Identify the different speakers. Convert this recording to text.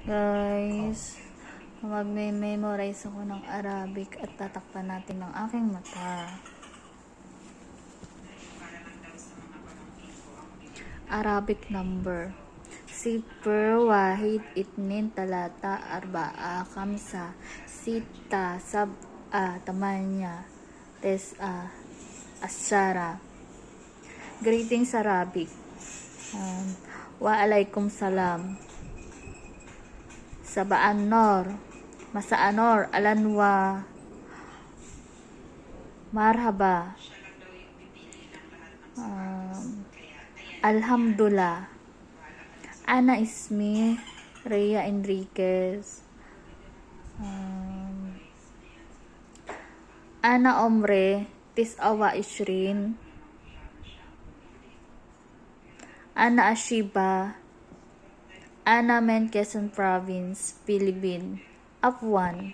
Speaker 1: Guys, magme-memorize ako ng Arabic at tatakpan natin ng aking mata. Arabic number. Sifir, wahid, itnin, talata, arba'a, kamsa, sita, sab'a, tamanya, tes'a, asyara. Greetings Arabic. Wa alaikum salam. Sabaan nor, masaan nor, alanwa, marhaba, alhamdulillah. Ana ismi Rhea Enriquez. Ana omre tis'awa ishrin. Ana Ashiba. Ana men Quezon Province, Philippines. Afwan.